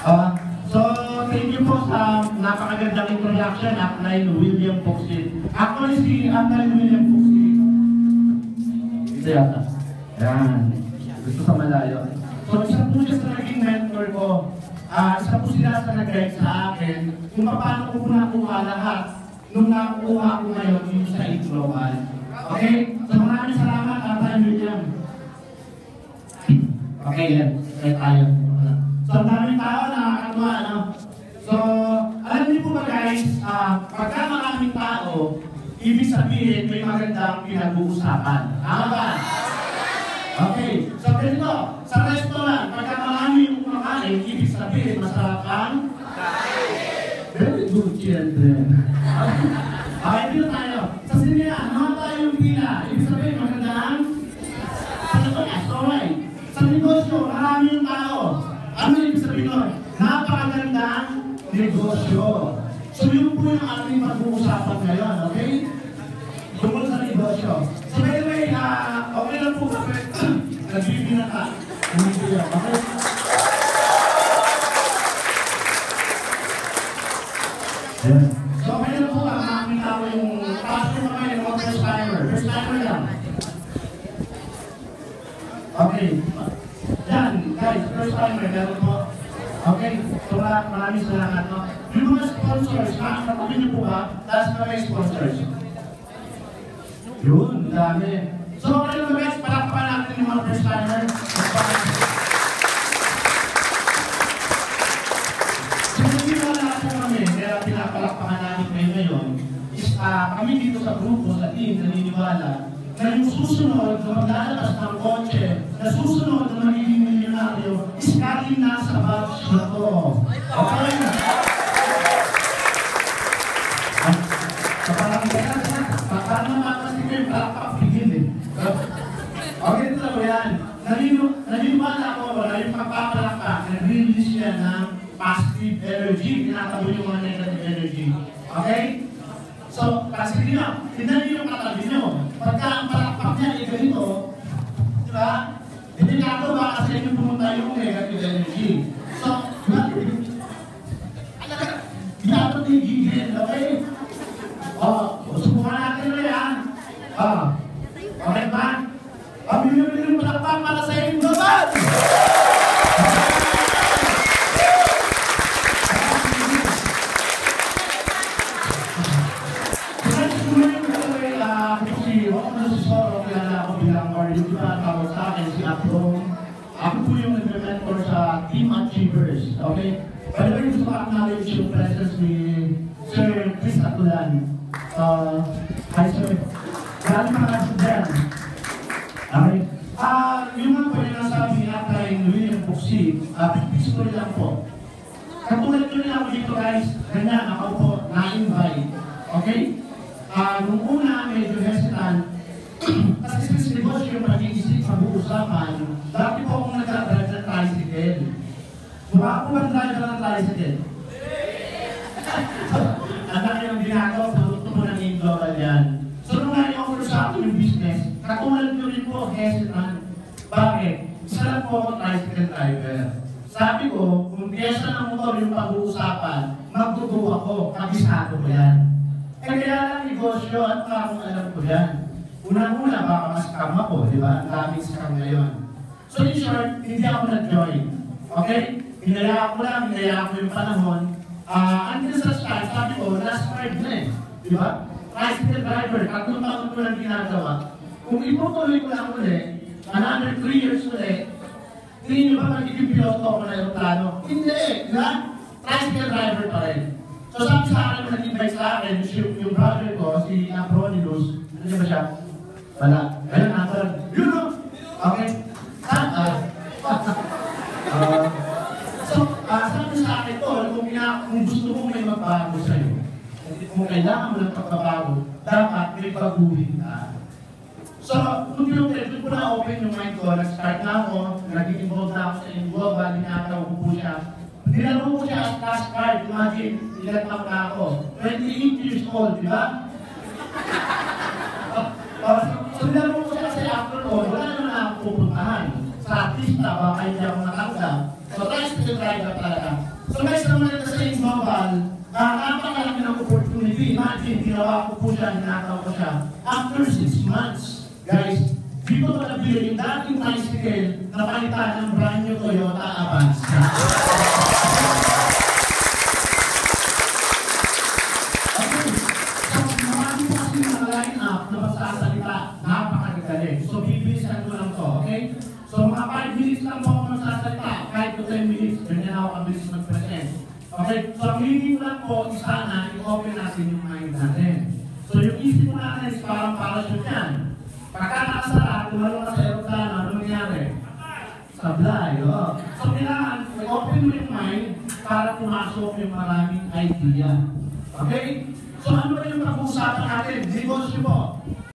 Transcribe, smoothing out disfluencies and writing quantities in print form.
So, thank you po sa napakagandang introduction, Upline William Puxit. Actually, si Upline William Puxit, ito yata. Yan. Gusto sa malayo. So, isa po siya sa naging mentor ko. Isa po sila sa nag-guide sa akin kung paano ko po nakuha lahat nung nakuha ko ngayon dito sa Global. Okay? So, maraming salamat, Upline William. Okay, yan. Okay, tayo. So, maraming tao nakakatuwa, ano? So, alam niyo po ba guys, pagka maraming tao, ibig sabihin may magandang pinag-uusapan. Tama ba? Okay. So, ganito, sa restaurant, pagka marami yung kumakain, ibig sabihin masarap ang kain. Very good, children. Okay, dito tayo. Sa sinihan, naman tayo yung pila. Ibig sabihin magandang alright. Sa negosyo, marami yung tao. Ano ibig sabihin nun? Napakagandang negosyo. So yun po yung ating pag-uusapan ngayon, okay? Tungkol sa negosyo. So by the way, okay lang po ba? Nagbibina ka. Okay? So okay lang po ba? Makakita ko yung pastor na kayo, yung first timer. First timer lang. Okay. Yan, guys, first timer, meron po. Okay, so maraming salamat, no? Yung mga sponsors, nakakatabi niyo po ba? Taas na may sponsors. Yun, dami. So, okay lang guys, palakpakan natin yung mga first timer. So, hindi wala po kami, kaya pinapalakpakan namin kayo ngayon, is kami dito sa grupo, sa team, naniniwala, na yung susunod na maglalabas ng kotse, na susunod na magiging milyonaryo, is galing na sa batch na to. Okay? Parang naman kasi kayo palakpapigin eh. Okay, ito lang yan. Naniniwala ako na yung pagpapalakpak, nag-release siya ng positive energy, tinatabi yung mga negative energy. Okay? So, kasi tingnan niyo yung katabi niyo. Pagka ang palakpak niya ay ganito, di ba? Hindi nga ba kasi yung pumunta yung negative energy. So, dapat yung gigil, okay? Subukan natin na yan. Okay ba? Pabili yung palakpak para sa inyong babad! Ako po yung nag-mentor sa Team Achievers, okay? By the way, gusto ko acknowledge yung presence ni Sir Chris Atulan. Hi Sir. Galing mga kasudan. Okay? Yung mga po yung nasabi ni Upline William Puxit, picture lang po. Katulad ko nila ako dito guys, ganyan, ako po na-invite. Okay? Nung una, medyo hesitant, kasi sa negosyo yung pag-iisip, pag-uusapan, dati po akong nag-drive ng tricycle. Mukha ako ba driver ng tricycle? Ang laki ng ginagawa, produkto mo ng Global yan. So nung na-offer sa akin yung business, katulad ko rin po, hesitant. Bakit? Isa lang po ako tricycle driver. Sabi ko, kung piyesa ng motor yung pag-uusapan, magtutuwa ako, kabisado ko yan. Kaya lang negosyo at parang alam ko yan. Unang-una, baka mas-scam ako, di ba? Ang daming scam ngayon. So in short, hindi ako nag-join. Okay? Hinayaan ko lang, hinayaan ko yung panahon. Until sa start, sabi ko, last card na eh. Di ba? Tricycle driver, 3 taon ko lang ginagawa. Kung iputuloy ko lang ulit, another 3 years ulit, tingin nyo ba magiging piloto ako na yung plano? Hindi, di ba? Tricycle driver pa rin. So sabi sa akin, nag-invite sa akin, yung brother ko, si Apronilus, ano ba siya? Wala. Ayun, natarag. Yun o! Okay? So, sabi sa akin to, kung gusto mo may magbago sa'yo, kung kailangan mo ng pagbabago, dapat may baguhin ka. So, kung doon ko na open yung mind ko, nag-start na ako, nag-involve na ako sa Global, ginagawa ko po siya. Nilaro ko siya as class card, imagine, ilan na ako. 28 years old, di ba? So, nilaro ko siya kasi after all, wala naman ako pupuntahan. Sa artista, baka hindi ako natanggap. So, tricycle driver talaga. So guys, naman ito sa Ace Global, napakalaki ng opportunity. Imagine, ginawa ko po siya, hinakaw ko siya. After 6 months, guys, dito ko nabili yung dating tricycle na palitan ng brand new Toyota Avanza. Okay, so marami po kasi mga line-up na magsasalita, napakagaling. So bibilisan ko lang to, okay? So mga 5 minutes lang po ako magsasalita, 5 to 10 minutes, ganyan ako kabilis mag-present. Okay, so ang meaning lang po, sana i-open natin yung mind natin. So yung isip mo natin is parang parachute yan. Pagka nakasara, tumalong ka sa aeroplano, ano nangyari? Sablay, o. So kailangan, i-open mo yung mind para pumasok yung maraming idea. Okay? So ano ba yung pag-uusapan natin? Negosyo po.